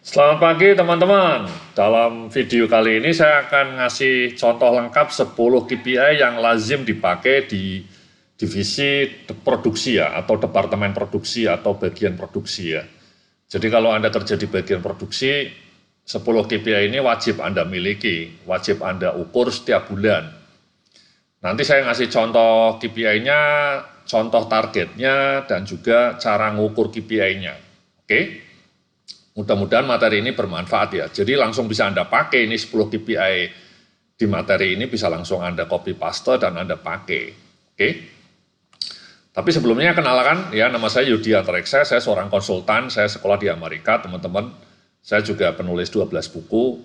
Selamat pagi teman-teman. Dalam video kali ini saya akan ngasih contoh lengkap 10 KPI yang lazim dipakai di divisi produksi ya, atau departemen produksi atau bagian produksi ya. Jadi kalau Anda kerja di bagian produksi, 10 KPI ini wajib Anda miliki, wajib Anda ukur setiap bulan. Nanti saya ngasih contoh KPI-nya, contoh targetnya, dan juga cara ngukur KPI-nya. Oke? Mudah-mudahan materi ini bermanfaat ya. Jadi langsung bisa Anda pakai ini 10 KPI di materi ini, bisa langsung Anda copy paste dan Anda pakai. Oke? Tapi sebelumnya kenalkan ya, nama saya Yudi Antareksa, saya seorang konsultan, saya sekolah di Amerika teman-teman. Saya juga penulis 12 buku.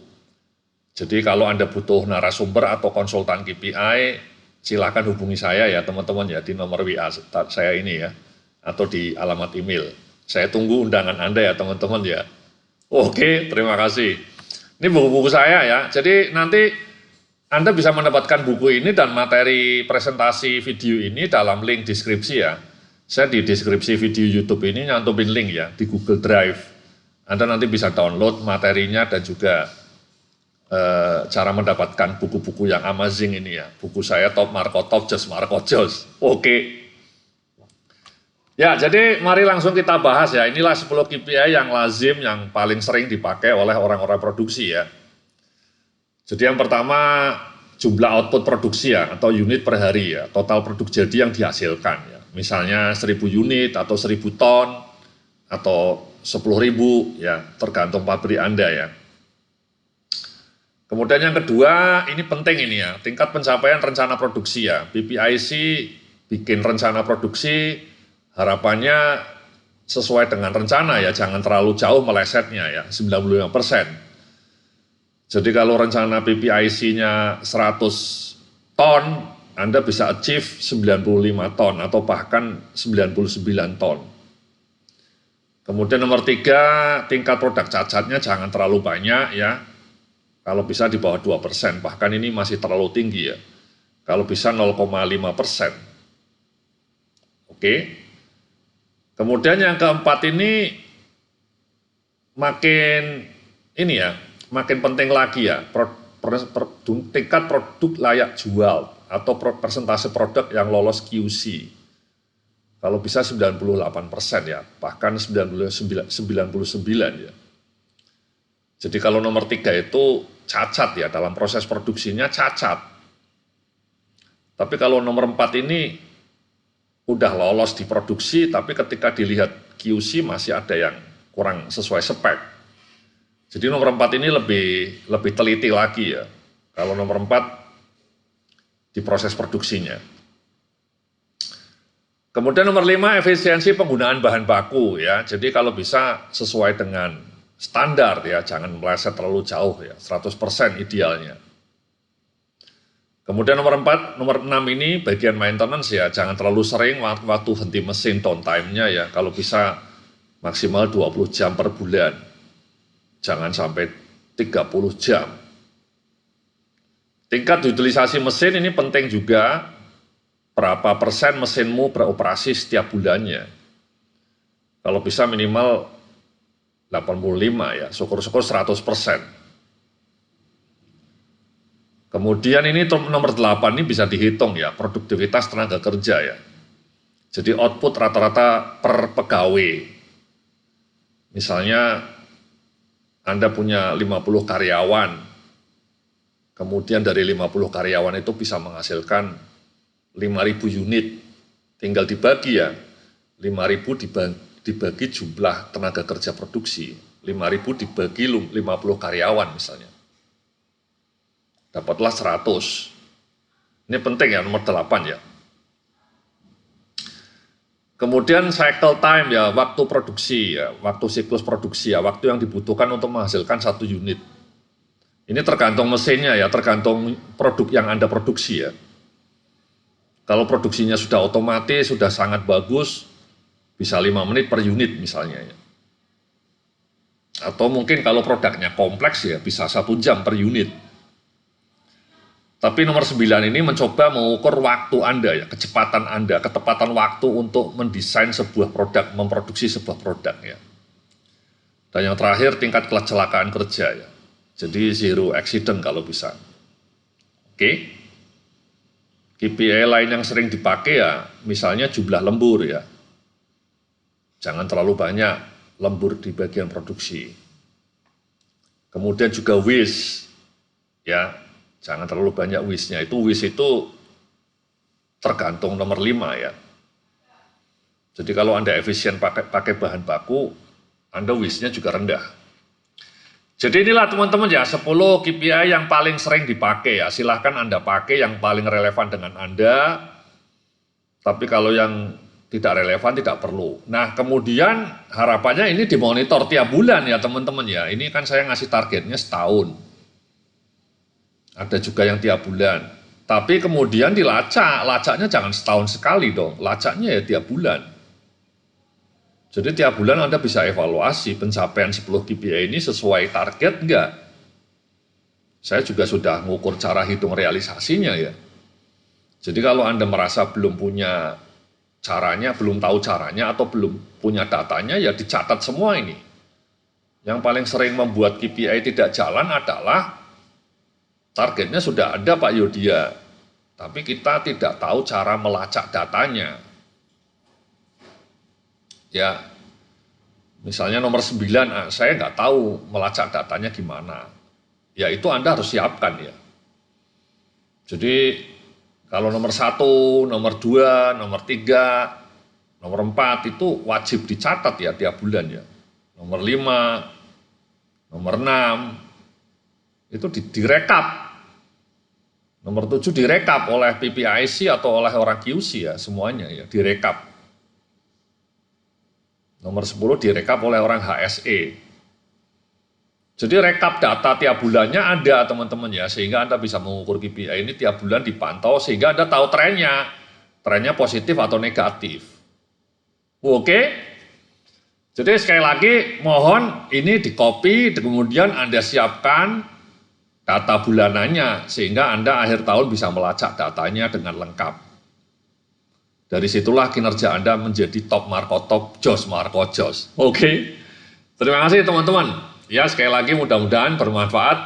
Jadi kalau Anda butuh narasumber atau konsultan KPI, silakan hubungi saya ya teman-teman ya, di nomor WA saya ini ya, atau di alamat email. Saya tunggu undangan Anda ya teman-teman ya. Oke, terima kasih. Ini buku-buku saya ya. Jadi nanti Anda bisa mendapatkan buku ini dan materi presentasi video ini dalam link deskripsi ya. Saya di deskripsi video YouTube ini nyantumin link ya di Google Drive. Anda nanti bisa download materinya dan juga cara mendapatkan buku-buku yang amazing ini ya. Buku saya Top Marco Top, Just Marco Just. Oke. Ya, jadi mari langsung kita bahas ya. Inilah 10 KPI yang lazim, yang paling sering dipakai oleh orang-orang produksi ya. Jadi yang pertama, jumlah output produksi ya, atau unit per hari ya. Total produk jadi yang dihasilkan ya. Misalnya 1000 unit atau 1000 ton atau 10.000 ya, tergantung pabrik Anda ya. Kemudian yang kedua, ini penting ini ya, tingkat pencapaian rencana produksi ya. PPIC bikin rencana produksi, harapannya sesuai dengan rencana ya, jangan terlalu jauh melesetnya ya, 95%. Jadi kalau rencana PPIC-nya 100 ton, Anda bisa achieve 95 ton atau bahkan 99 ton. Kemudian nomor 3, tingkat produk cacatnya jangan terlalu banyak ya. Kalau bisa di bawah 2%, bahkan ini masih terlalu tinggi ya. Kalau bisa 0,5%. Oke. Kemudian yang keempat ini makin ini ya, makin penting lagi ya, tingkat produk layak jual atau persentase produk yang lolos QC. Kalau bisa 98% ya, bahkan 99 ya. Jadi kalau nomor 3 itu cacat ya, dalam proses produksinya cacat. Tapi kalau nomor 4 ini udah lolos di produksi, tapi ketika dilihat QC masih ada yang kurang sesuai spek. Jadi nomor 4 ini lebih teliti lagi ya. Kalau nomor 4 di proses produksinya. Kemudian nomor 5, efisiensi penggunaan bahan baku ya. Jadi kalau bisa sesuai dengan standar ya, jangan meleset terlalu jauh ya, 100% idealnya. Kemudian nomor 6 ini bagian maintenance ya, jangan terlalu sering waktu henti mesin downtime-nya ya, kalau bisa maksimal 20 jam per bulan. Jangan sampai 30 jam. Tingkat utilisasi mesin ini penting juga, berapa persen mesinmu beroperasi setiap bulannya. Kalau bisa minimal 85 ya, syukur-syukur 100%. Kemudian ini nomor 8 ini bisa dihitung ya, produktivitas tenaga kerja ya. Jadi output rata-rata per pegawai. Misalnya Anda punya 50 karyawan, kemudian dari 50 karyawan itu bisa menghasilkan 5.000 unit, tinggal dibagi ya, 5.000 dibagi jumlah tenaga kerja produksi, 5.000 dibagi 50 karyawan misalnya, dapatlah 100. Ini penting ya, nomor 8 ya. Kemudian cycle time ya, waktu produksi ya, waktu siklus produksi ya, waktu yang dibutuhkan untuk menghasilkan 1 unit. Ini tergantung mesinnya ya, tergantung produk yang Anda produksi ya. Kalau produksinya sudah otomatis, sudah sangat bagus, bisa 5 menit per unit misalnya ya. Atau mungkin kalau produknya kompleks ya, bisa 1 jam per unit. Tapi nomor 9 ini mencoba mengukur waktu Anda ya, kecepatan Anda, ketepatan waktu untuk mendesain sebuah produk, memproduksi sebuah produk ya. Dan yang terakhir tingkat kecelakaan kerja ya. Jadi zero accident kalau bisa. Oke. KPI lain yang sering dipakai ya, misalnya jumlah lembur ya. Jangan terlalu banyak lembur di bagian produksi. Kemudian juga waste, ya, jangan terlalu banyak waste-nya. Waste itu tergantung nomor 5 ya. Jadi kalau Anda efisien pakai bahan baku, Anda waste-nya juga rendah. Jadi inilah teman-teman ya 10 KPI yang paling sering dipakai ya. Silahkan Anda pakai yang paling relevan dengan Anda. Tapi kalau yang tidak relevan tidak perlu. Nah kemudian harapannya ini dimonitor tiap bulan ya teman-teman ya. Ini kan saya ngasih targetnya setahun. Ada juga yang tiap bulan. Tapi kemudian dilacak, lacaknya jangan setahun sekali dong. Lacaknya ya tiap bulan. Jadi tiap bulan Anda bisa evaluasi pencapaian 10 KPI ini sesuai target enggak. Saya juga sudah mengukur cara hitung realisasinya ya. Jadi kalau Anda merasa belum punya caranya, belum tahu caranya, atau belum punya datanya, ya dicatat semua ini. Yang paling sering membuat KPI tidak jalan adalah targetnya sudah ada Pak Yodia, tapi kita tidak tahu cara melacak datanya. Ya, misalnya nomor 9, saya nggak tahu melacak datanya gimana. Ya itu Anda harus siapkan ya. Jadi kalau nomor 1, nomor 2, nomor 3, nomor 4 itu wajib dicatat ya tiap bulan ya. Nomor 5, nomor 6 itu direkap. Nomor 7 direkap oleh PPIC atau oleh orang QC ya, semuanya ya direkap. Nomor 10 direkap oleh orang HSE. Jadi rekap data tiap bulannya ada teman-teman ya, sehingga Anda bisa mengukur KPI ini tiap bulan dipantau, sehingga Anda tahu trennya positif atau negatif. Oke? Jadi sekali lagi mohon ini di-copy, kemudian Anda siapkan data bulanannya, sehingga Anda akhir tahun bisa melacak datanya dengan lengkap. Dari situlah kinerja Anda menjadi top Marco top, Jos Marco Jos. Oke. Terima kasih teman-teman. Ya sekali lagi mudah-mudahan bermanfaat.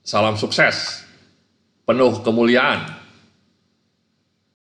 Salam sukses. Penuh kemuliaan.